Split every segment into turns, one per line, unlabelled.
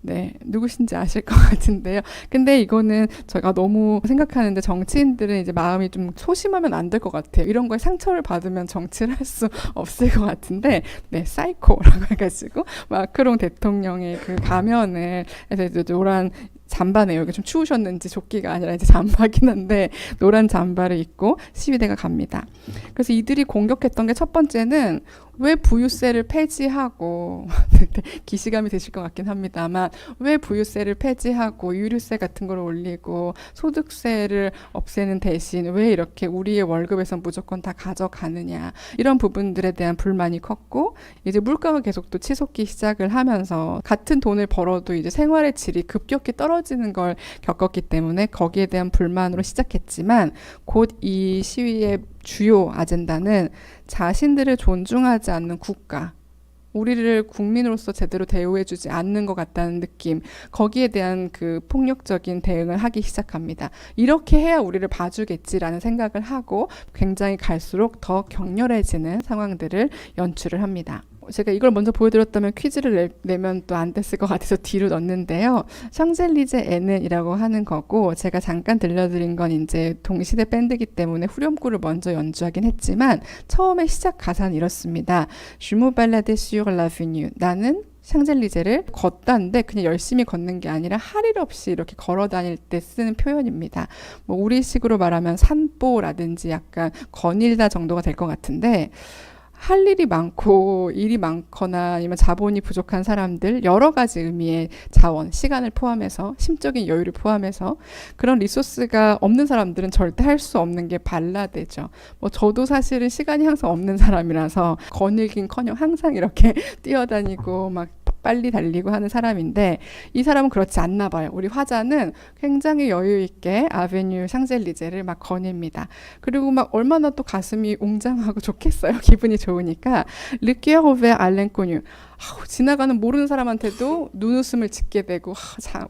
네, 누구신지 아실 것 같은데요. 근데 이거는 제가 너무 생각하는데 정치인들은 이제 마음이 좀 소심하면 안 될 것 같아요. 이런 거에 상처를 받으면 정치를 할 수 없을 것 같은데, 네, 사이코라고 해가지고 마크롱 대통령의 그 가면을 해서 이제 노란 잠바네요. 여기 좀 추우셨는지 조끼가 아니라 이제 잠바긴 한데 노란 잠바를 입고 시위대가 갑니다. 그래서 이들이 공격했던 게 첫 번째는 왜 부유세를 폐지하고 기시감이 되실 것 같긴 합니다만 왜 부유세를 폐지하고 유류세 같은 걸 올리고 소득세를 없애는 대신 왜 이렇게 우리의 월급에서 무조건 다 가져가느냐 이런 부분들에 대한 불만이 컸고 이제 물가가 계속 또 치솟기 시작을 하면서 같은 돈을 벌어도 이제 생활의 질이 급격히 떨어지는 걸 겪었기 때문에 거기에 대한 불만으로 시작했지만 곧 이 시위의 주요 아젠다는 자신들을 존중하지 않는 국가, 우리를 국민으로서 제대로 대우해주지 않는 것 같다는 느낌, 거기에 대한 그 폭력적인 대응을 하기 시작합니다. 이렇게 해야 우리를 봐주겠지라는 생각을 하고 굉장히 갈수록 더 격렬해지는 상황들을 연출을 합니다. 제가 이걸 먼저 보여드렸다면 퀴즈를 내면 또 안 됐을 것 같아서 뒤로 넣었는데요. 샹젤리제 N이라고 하는 거고 제가 잠깐 들려드린 건 이제 동시대 밴드이기 때문에 후렴구를 먼저 연주하긴 했지만 처음에 시작 가사는 이렇습니다. Je me balade sur l'avenue. 나는 샹젤리제를 걷다인데 그냥 열심히 걷는 게 아니라 할 일 없이 이렇게 걸어 다닐 때 쓰는 표현입니다. 뭐 우리식으로 말하면 산보라든지 약간 거닐다 정도가 될 것 같은데 할 일이 많고 일이 많거나 아니면 자본이 부족한 사람들 여러 가지 의미의 자원, 시간을 포함해서 심적인 여유를 포함해서 그런 리소스가 없는 사람들은 절대 할 수 없는 게 발라드죠. 뭐 저도 사실은 시간이 항상 없는 사람이라서 거닐긴커녕 항상 이렇게 뛰어다니고 막 빨리 달리고 하는 사람인데 이 사람은 그렇지 않나 봐요. 우리 화자는 굉장히 여유 있게 아베뉴 샹젤리제를 막 거닙니다. 그리고 막 얼마나 또 가슴이 웅장하고 좋겠어요. 기분이 좋으니까 르키어호베 알렌코뉴 지나가는 모르는 사람한테도 눈웃음을 짓게 되고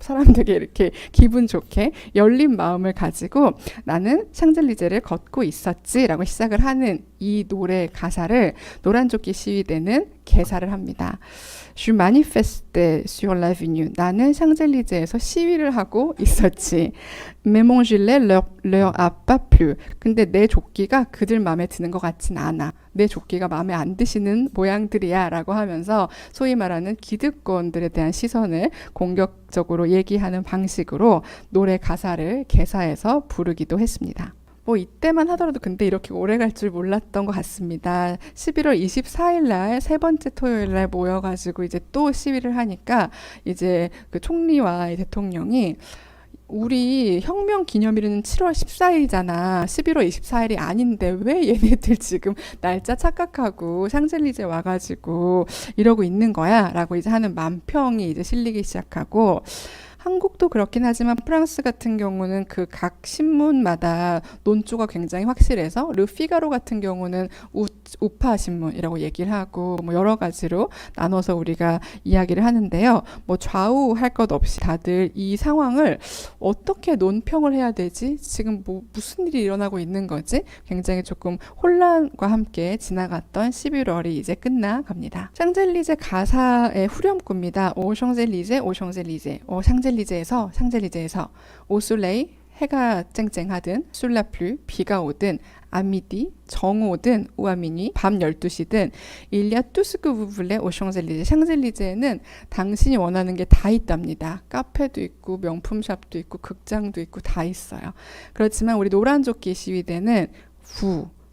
사람 되게 이렇게 기분 좋게 열린 마음을 가지고 나는 샹젤리제를 걷고 있었지라고 시작을 하는 이 노래 가사를 노란조끼 시위대는 개사를 합니다. Je manifestais sur l'avenue. 나는 샹젤리제에서 시위를 하고 있었지. Mais mon gilet leur a pas plu. 근데 내 조끼가 그들 마음에 드는 것 같진 않아. 내 조끼가 마음에 안 드시는 모양들이야 라고 하면서 소위 말하는 기득권들에 대한 시선을 공격적으로 얘기하는 방식으로 노래 가사를 개사해서 부르기도 했습니다. 뭐 이때만 하더라도 근데 이렇게 오래 갈 줄 몰랐던 것 같습니다. 11월 24일 날 세 번째 토요일 날 모여가지고 이제 또 시위를 하니까 이제 그 총리와 대통령이 우리 혁명 기념일은 7월 14일이잖아. 11월 24일이 아닌데 왜 얘네들 지금 날짜 착각하고 샹젤리제 와가지고 이러고 있는 거야? 라고 이제 하는 만평이 이제 실리기 시작하고 한국도 그렇긴 하지만 프랑스 같은 경우는 그 각 신문마다 논조가 굉장히 확실해서 르피가로 같은 경우는 우파 신문이라고 얘기를 하고 뭐 여러 가지로 나눠서 우리가 이야기를 하는데요. 뭐 좌우할 것 없이 다들 이 상황을 어떻게 논평을 해야 되지? 지금 뭐 무슨 일이 일어나고 있는 거지? 굉장히 조금 혼란과 함께 지나갔던 11월이 이제 끝나갑니다. 샹젤리제 가사의 후렴구입니다. 오 샹젤리제, 오 샹젤리제, 오 샹젤리제에서 오술레이 해가 쨍쨍하든 술라플루 비가 오든 아미디 정오든 우아미니 밤 12시든 일리아 투스크 부블레 오 샹젤리제 샹젤리제에는 당신이 원하는 게 다 있답니다. 카페도 있고 명품샵도 있고 극장도 있고 다 있어요. 그렇지만 우리 노란조끼 시위대는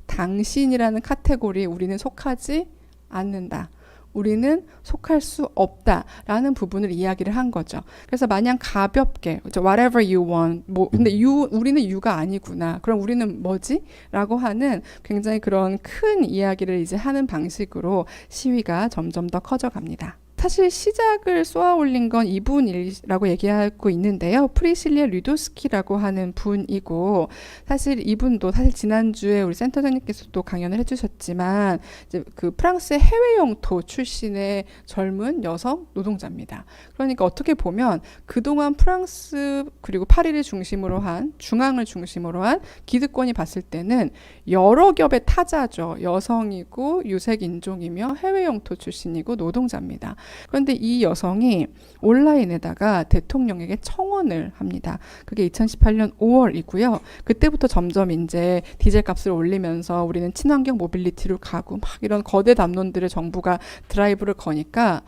당신이라는 카테고리에 우리는 속하지 않는다. 우리는 속할 수 없다라는 부분을 이야기를 한 거죠. 그래서 마냥 가볍게 whatever you want 근데 우리는 you가 아니구나. 그럼 우리는 뭐지? 라고 하는 굉장히 그런 큰 이야기를 이제 하는 방식으로 시위가 점점 더 커져갑니다. 사실 시작을 쏘아 올린 건 이분이라고 얘기하고 있는데요. 프리실리아 류도스키라고 하는 분이고 사실 이분도 사실 지난주에 우리 센터장님께서도 강연을 해주셨지만 이제 그 프랑스의 해외 영토 출신의 젊은 여성 노동자입니다. 그러니까 어떻게 보면 그동안 프랑스 그리고 파리를 중심으로 한 중앙을 중심으로 한 기득권이 봤을 때는 여러 겹의 타자죠. 여성이고 유색 인종이며 해외 영토 출신이고 노동자입니다. 그런데 이 여성이 온라인에다가 대통령에게 청원을 합니다. 그게 2018년 5월이고요. 그때부터 점점 이제 디젤 값을 올리면서 우리는 친환경 모빌리티로 가고 막 이런 거대 담론들을 정부가 드라이브를 거니까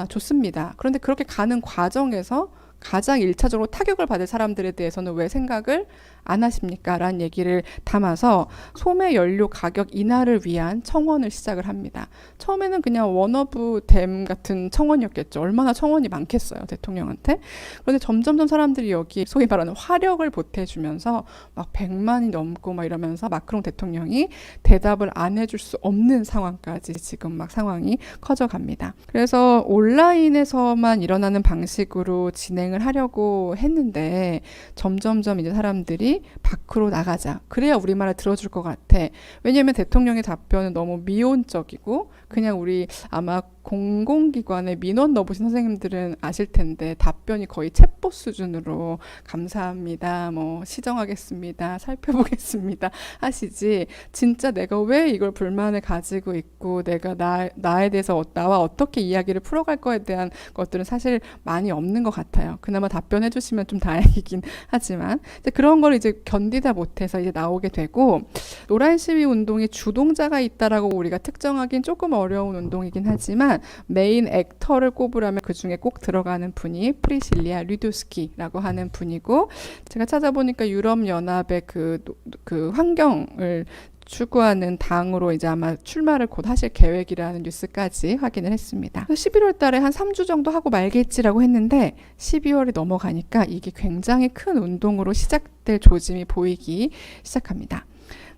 좋습니다. 그런데 그렇게 가는 과정에서 가장 1차적으로 타격을 받을 사람들에 대해서는 왜 생각을 안 하십니까? 라는 얘기를 담아서 소매 연료 가격 인하를 위한 청원을 시작을 합니다. 처음에는 그냥 원어브 댐 같은 청원이었겠죠. 얼마나 청원이 많겠어요, 대통령한테. 그런데 점점점 사람들이 여기 소위 말하는 화력을 보태주면서 막 100만이 넘고 막 이러면서 마크롱 대통령이 대답을 안 해줄 수 없는 상황까지 지금 막 상황이 커져갑니다. 그래서 온라인에서만 일어나는 방식으로 진행을 하려고 했는데 점점점 이제 사람들이 밖으로 나가자. 그래야 우리 말을 들어줄 것 같아. 왜냐하면 대통령의 답변은 너무 미온적이고 그냥 우리 아마 공공기관의 민원 넣어보신 선생님들은 아실 텐데 답변이 거의 챗봇 수준으로 감사합니다. 뭐 시정하겠습니다. 살펴보겠습니다. 하시지. 진짜 내가 왜 이걸 불만을 가지고 있고 내가 나에 대해서 나와 어떻게 이야기를 풀어갈 거에 대한 것들은 사실 많이 없는 것 같아요. 그나마 답변해 주시면 좀 다행이긴 하지만 이제 그런 걸 이제 견디다 못해서 이제 나오게 되고 노란 시위 운동에 주동자가 있다라고 우리가 특정하기는 조금 어려운 운동이긴 하지만 메인 액터를 꼽으라면 그 중에 꼭 들어가는 분이 프리실리아 류도스키라고 하는 분이고 제가 찾아보니까 유럽연합의 그 환경을 추구하는 당으로 이제 아마 출마를 곧 하실 계획이라는 뉴스까지 확인을 했습니다. 11월 달에 한 3주 정도 하고 말겠지라고 했는데 12월이 넘어가니까 이게 굉장히 큰 운동으로 시작될 조짐이 보이기 시작합니다.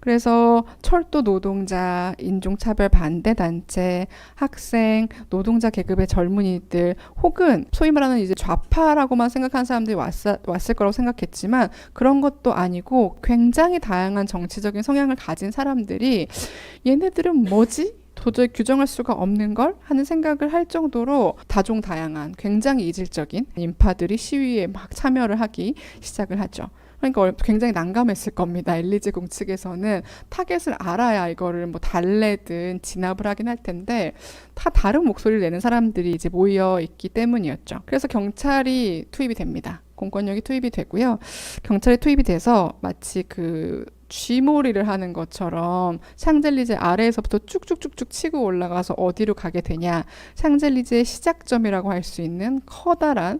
그래서 철도 노동자, 인종차별 반대 단체, 학생, 노동자 계급의 젊은이들 혹은 소위 말하는 이제 좌파라고만 생각하는 사람들이 왔을 거라고 생각했지만 그런 것도 아니고 굉장히 다양한 정치적인 성향을 가진 사람들이 얘네들은 뭐지? 도저히 규정할 수가 없는 걸 하는 생각을 할 정도로 다종다양한 굉장히 이질적인 인파들이 시위에 막 참여를 하기 시작을 하죠. 그러니까 굉장히 난감했을 겁니다. 엘리제 공측에서는 타겟을 알아야 이거를 뭐 달래든 진압을 하긴 할 텐데 다 다른 목소리를 내는 사람들이 이제 모여 있기 때문이었죠. 그래서 경찰이 투입이 됩니다. 공권력이 투입이 되고요. 경찰이 투입이 돼서 마치 그 쥐몰이를 하는 것처럼 샹젤리제 아래에서부터 쭉쭉쭉쭉 치고 올라가서 어디로 가게 되냐. 샹젤리제의 시작점이라고 할 수 있는 커다란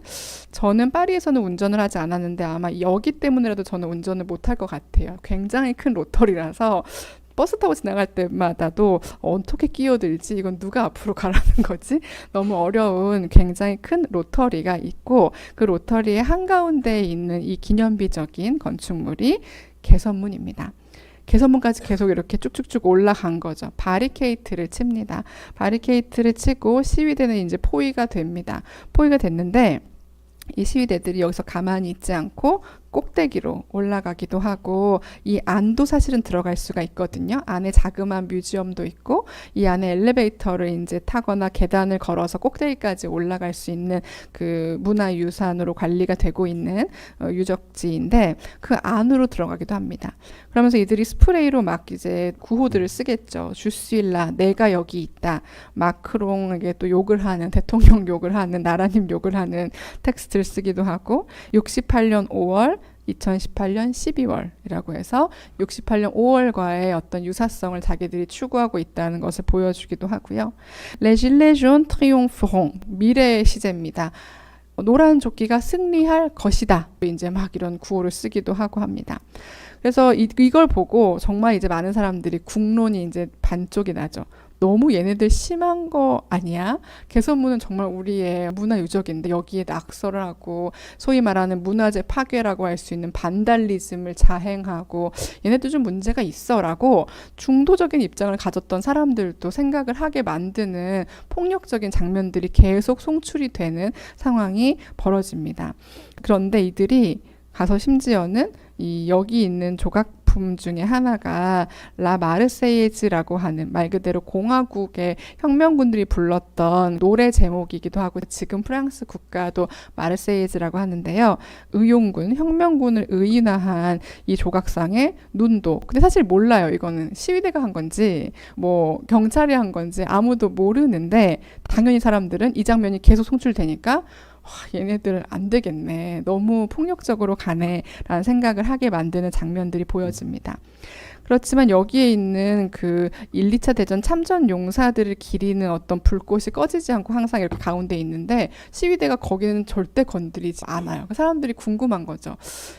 저는 파리에서는 운전을 하지 않았는데 아마 여기 때문이라도 저는 운전을 못할 것 같아요. 굉장히 큰 로터리라서 버스 타고 지나갈 때마다도 어떻게 끼어들지 이건 누가 앞으로 가라는 거지 너무 어려운 굉장히 큰 로터리가 있고 그 로터리의 한가운데에 있는 이 기념비적인 건축물이 개선문입니다. 개선문까지 계속 이렇게 쭉쭉쭉 올라간 거죠. 바리케이트를 칩니다. 바리케이트를 치고 시위대는 이제 포위가 됩니다. 포위가 됐는데 이 시위대들이 여기서 가만히 있지 않고 꼭대기로 올라가기도 하고 이 안도 사실은 들어갈 수가 있거든요. 안에 자그마한 뮤지엄도 있고 이 안에 엘리베이터를 이제 타거나 계단을 걸어서 꼭대기까지 올라갈 수 있는 그 문화유산으로 관리가 되고 있는 유적지인데 그 안으로 들어가기도 합니다. 그러면서 이들이 스프레이로 막 이제 구호들을 쓰겠죠. 주스일라 내가 여기 있다. 마크롱에게 또 욕을 하는 대통령 욕을 하는 나라님 욕을 하는 텍스트를 쓰기도 하고 68년 5월 2018년 12월이라고 해서 68년 5월과의 어떤 유사성을 자기들이 추구하고 있다는 것을 보여주기도 하고요. Les Gilets jaunes triompheront. 미래의 시제입니다. 노란 조끼가 승리할 것이다. 이제 막 이런 구호를 쓰기도 하고 합니다. 그래서 이걸 보고 정말 이제 많은 사람들이 국론이 이제 반쪽이 나죠. 너무 얘네들 심한 거 아니야? 개선문은 정말 우리의 문화유적인데 여기에 낙서를 하고 소위 말하는 문화재 파괴라고 할 수 있는 반달리즘을 자행하고 얘네들 좀 문제가 있어라고 중도적인 입장을 가졌던 사람들도 생각을 하게 만드는 폭력적인 장면들이 계속 송출이 되는 상황이 벌어집니다. 그런데 이들이 가서 심지어는 이 여기 있는 조각 작품 중에 하나가 라 마르세이에즈라고 하는 말 그대로 공화국의 혁명군들이 불렀던 노래 제목이기도 하고 지금 프랑스 국가도 마르세이에즈라고 하는데요. 의용군, 혁명군을 의인화한 이 조각상의 눈도 근데 사실 몰라요. 이거는 시위대가 한 건지 뭐 경찰이 한 건지 아무도 모르는데 당연히 사람들은 이 장면이 계속 송출되니까 와, 얘네들 안 되겠네. 너무 폭력적으로 가네. 라는 생각을 하게 만드는 장면들이 보여집니다. 그렇지만 여기에 있는 그 1, 2차 대전 참전 용사들을 기리는 어떤 불꽃이 꺼지지 않고 항상 이렇게 가운데 있는데 시위대가 거기는 절대 건드리지 않아요. 사람들이 궁금한 거죠.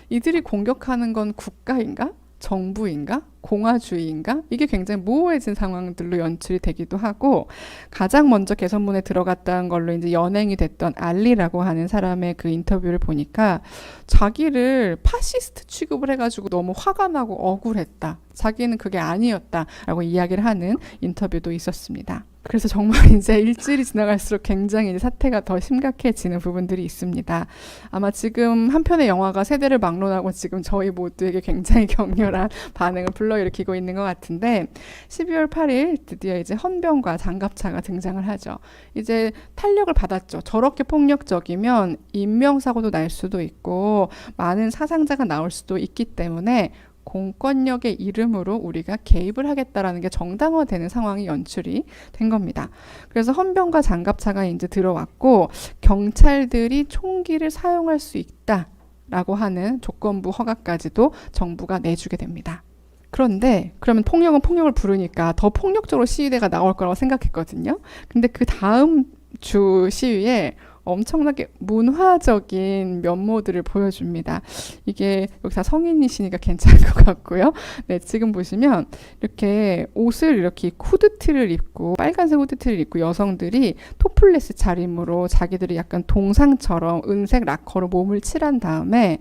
이들이 공격하는 건 국가인가? 정부인가? 공화주의인가? 이게 굉장히 모호해진 상황들로 연출이 되기도 하고 가장 먼저 개선문에 들어갔다는 걸로 이제 연행이 됐던 알리라고 하는 사람의 그 인터뷰를 보니까 자기를 파시스트 취급을 해가지고 너무 화가 나고 억울했다. 자기는 그게 아니었다라고 이야기를 하는 인터뷰도 있었습니다. 그래서 정말 이제 일주일이 지나갈수록 굉장히 이제 사태가 더 심각해지는 부분들이 있습니다. 아마 지금 한 편의 영화가 세대를 막론하고 지금 저희 모두에게 굉장히 격렬한 반응을 불러일으키고 있는 것 같은데 12월 8일 드디어 이제 헌병과 장갑차가 등장을 하죠. 이제 탄력을 받았죠. 저렇게 폭력적이면 인명사고도 날 수도 있고 많은 사상자가 나올 수도 있기 때문에 공권력의 이름으로 우리가 개입을 하겠다라는 게 정당화되는 상황이 연출이 된 겁니다. 그래서 헌병과 장갑차가 이제 들어왔고 경찰들이 총기를 사용할 수 있다라고 하는 조건부 허가까지도 정부가 내주게 됩니다. 그런데 그러면 폭력은 폭력을 부르니까 더 폭력적으로 시위대가 나올 거라고 생각했거든요. 근데 그 다음 주 시위에 엄청나게 문화적인 면모들을 보여줍니다. 이게 여기 다 성인이시니까 괜찮을 것 같고요. 네, 지금 보시면 이렇게 옷을 이렇게 후드티를 입고 빨간색 후드티를 입고 여성들이 토플레스 차림으로 자기들이 약간 동상처럼 은색 락커로 몸을 칠한 다음에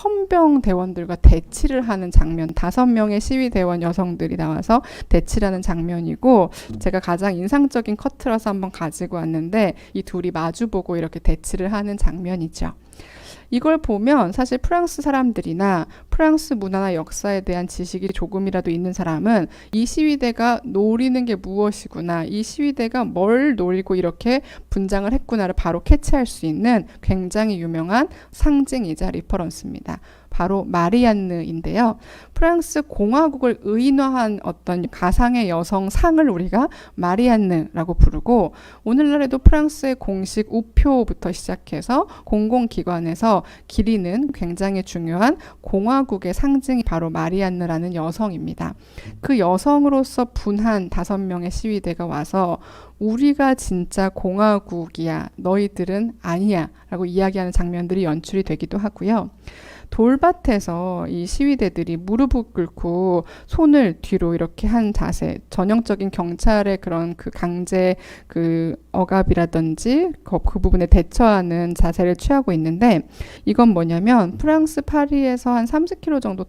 헌병 대원들과 대치를 하는 장면 5명의 시위대원 여성들이 나와서 대치를 하는 장면이고 제가 가장 인상적인 커트라서 한번 가지고 왔는데 이 둘이 마주보고 이렇게 대치를 하는 장면이죠. 이걸 보면 사실 프랑스 사람들이나 프랑스 문화나 역사에 대한 지식이 조금이라도 있는 사람은 이 시위대가 노리는 게 무엇이구나, 이 시위대가 뭘 노리고 이렇게 분장을 했구나를 바로 캐치할 수 있는 굉장히 유명한 상징이자 리퍼런스입니다. 바로 마리안느인데요. 프랑스 공화국을 의인화한 어떤 가상의 여성 상을 우리가 마리안느라고 부르고 오늘날에도 프랑스의 공식 우표부터 시작해서 공공기관에서 기리는 굉장히 중요한 공화국의 상징이 바로 마리안느라는 여성입니다. 그 여성으로서 분한 5명의 시위대가 와서 우리가 진짜 공화국이야, 너희들은 아니야 라고 이야기하는 장면들이 연출이 되기도 하고요. 돌밭에서 이 시위대들이 무릎을 꿇고 손을 뒤로 이렇게 한 자세, 전형적인 경찰의 그런 그 강제 그 억압이라든지 그 부분에 대처하는 자세를 취하고 있는데 이건 뭐냐면 프랑스 파리에서 한 30km 정도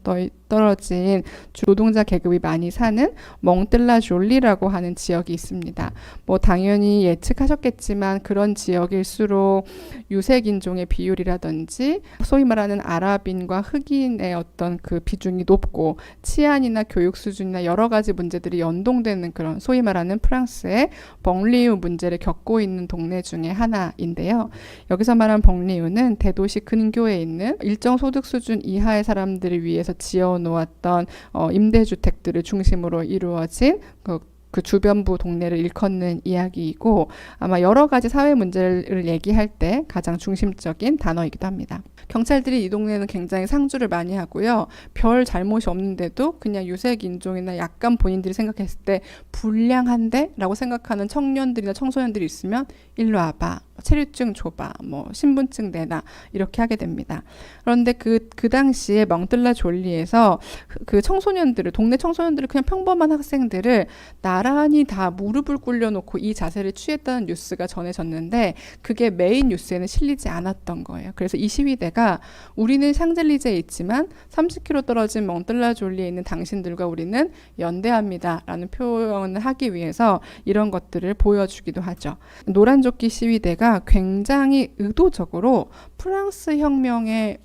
떨어진 노동자 계급이 많이 사는 몽뜰라졸리라고 하는 지역이 있습니다. 뭐 당연히 예측하셨겠지만 그런 지역일수록 유색인종의 비율이라든지 소위 말하는 아랍인과 흑인의 어떤 그 비중이 높고 치안이나 교육 수준이나 여러 가지 문제들이 연동되는 그런 소위 말하는 프랑스의 벙리유 문제를 겪고 있는 동네 중에 하나인데요. 여기서 말하는 벙리유는 대도시 근교에 있는 일정 소득 수준 이하의 사람들을 위해서 지어놓았던 임대주택들을 중심으로 이루어진 그 주변부 동네를 일컫는 이야기이고 아마 여러 가지 사회 문제를 얘기할 때 가장 중심적인 단어이기도 합니다. 경찰들이 이 동네는 굉장히 상주를 많이 하고요. 별 잘못이 없는데도 그냥 유색인종이나 약간 본인들이 생각했을 때 불량한데? 라고 생각하는 청년들이나 청소년들이 있으면 일로 와봐. 체류증 줘봐. 뭐 신분증 내놔. 이렇게 하게 됩니다. 그런데 그 당시에 멍뜰라졸리에서 그 청소년들을 동네 청소년들을 그냥 평범한 학생들을 나란히 다 무릎을 꿇려놓고 이 자세를 취했다는 뉴스가 전해졌는데 그게 메인 뉴스에는 실리지 않았던 거예요. 그래서 이 시위대가 우리는 샹젤리제에 있지만 30km 떨어진 멍뜰라졸리에 있는 당신들과 우리는 연대합니다. 라는 표현을 하기 위해서 이런 것들을 보여주기도 하죠. 노란조끼 시위대가 프랑스가 굉장히 의도적으로 프랑스 혁명의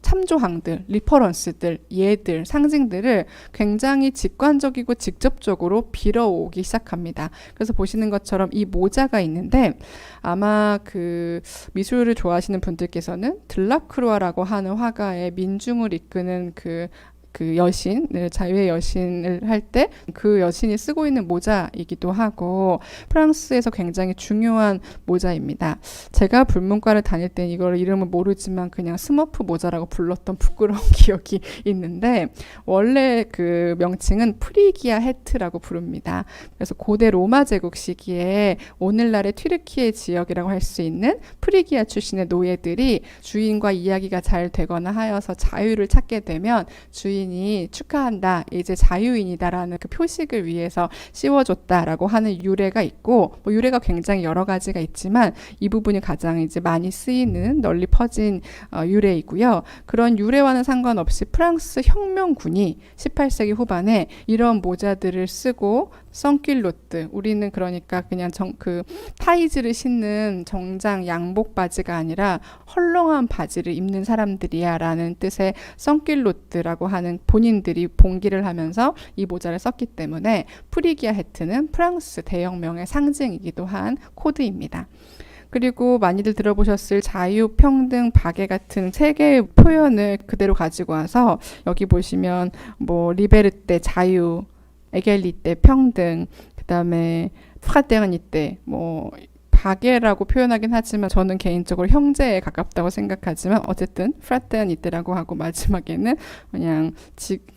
참조항들, 리퍼런스들, 예들, 상징들을 굉장히 직관적이고 직접적으로 빌어오기 시작합니다. 그래서 보시는 것처럼 이 모자가 있는데 아마 그 미술을 좋아하시는 분들께서는 들라크루아라고 하는 화가의 민중을 이끄는 그 여신을, 자유의 여신을 할 때 그 여신이 쓰고 있는 모자이기도 하고 프랑스에서 굉장히 중요한 모자입니다. 제가 불문과를 다닐 땐 이걸 이름을 모르지만 그냥 스머프 모자라고 불렀던 부끄러운 기억이 있는데 원래 그 명칭은 프리기아 해트라고 부릅니다. 그래서 고대 로마 제국 시기에 오늘날의 튀르키예 지역이라고 할 수 있는 프리기아 출신의 노예들이 주인과 이야기가 잘 되거나 하여서 자유를 찾게 되면 주인이 축하한다, 이제 자유인이다라는 그 표식을 위해서 씌워줬다라고 하는 유래가 있고, 뭐 유래가 굉장히 여러 가지가 있지만 이 부분이 가장 이제 많이 쓰이는 널리 퍼진 유래이고요. 그런 유래와는 상관없이 프랑스 혁명군이 18세기 후반에 이런 모자들을 쓰고 성길로트, 우리는 그러니까 그냥 그 타이즈를 신는 정장 양복 바지가 아니라 헐렁한 바지를 입는 사람들이야 라는 뜻의 성길로트라고 하는 본인들이 봉기를 하면서 이 모자를 썼기 때문에 프리기아 해트는 프랑스 대혁명의 상징이기도 한 코드입니다. 그리고 많이들 들어보셨을 자유, 평등, 박애 같은 세 개의 표현을 그대로 가지고 와서 여기 보시면 뭐 리베르테 자유, 에겔리테 평등, 그다음에 프라테르니테 뭐 박애라고 표현하긴 하지만 저는 개인적으로 형제에 가깝다고 생각하지만 어쨌든 프라테르니테라고 하고 마지막에는 그냥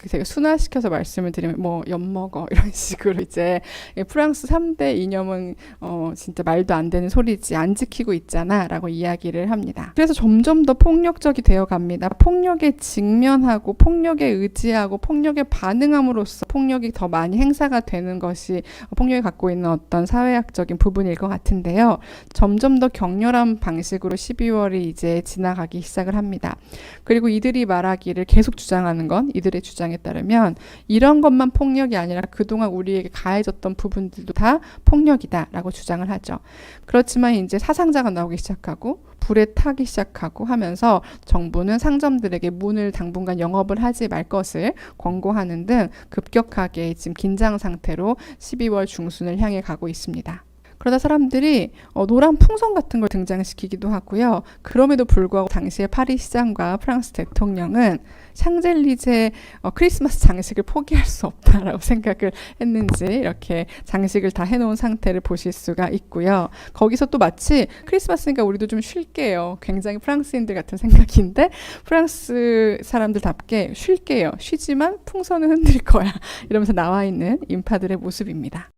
되게 순화시켜서 말씀을 드리면 뭐 엿먹어 이런 식으로 이제 프랑스 3대 이념은 진짜 말도 안 되는 소리지, 안 지키고 있잖아 라고 이야기를 합니다. 그래서 점점 더 폭력적이 되어 갑니다. 폭력에 직면하고 폭력에 의지하고 폭력에 반응함으로써 폭력이 더 많이 행사가 되는 것이 폭력이 갖고 있는 어떤 사회학적인 부분일 것 같은데요. 점점 더 격렬한 방식으로 12월이 이제 지나가기 시작을 합니다. 그리고 이들이 말하기를 계속 주장하는 건, 이들의 주장에 따르면 이런 것만 폭력이 아니라 그동안 우리에게 가해졌던 부분들도 다 폭력이다라고 주장을 하죠. 그렇지만 이제 사상자가 나오기 시작하고 불에 타기 시작하고 하면서 정부는 상점들에게 문을 당분간 영업을 하지 말 것을 권고하는 등 급격하게 지금 긴장 상태로 12월 중순을 향해 가고 있습니다. 그러다 사람들이 노란 풍선 같은 걸 등장시키기도 하고요. 그럼에도 불구하고 당시의 파리 시장과 프랑스 대통령은 샹젤리제 크리스마스 장식을 포기할 수 없다라고 생각을 했는지 이렇게 장식을 다 해놓은 상태를 보실 수가 있고요. 거기서 또 마치 크리스마스니까 우리도 좀 쉴게요. 굉장히 프랑스인들 같은 생각인데 프랑스 사람들답게 쉴게요. 쉬지만 풍선은 흔들 거야. 이러면서 나와 있는 인파들의 모습입니다.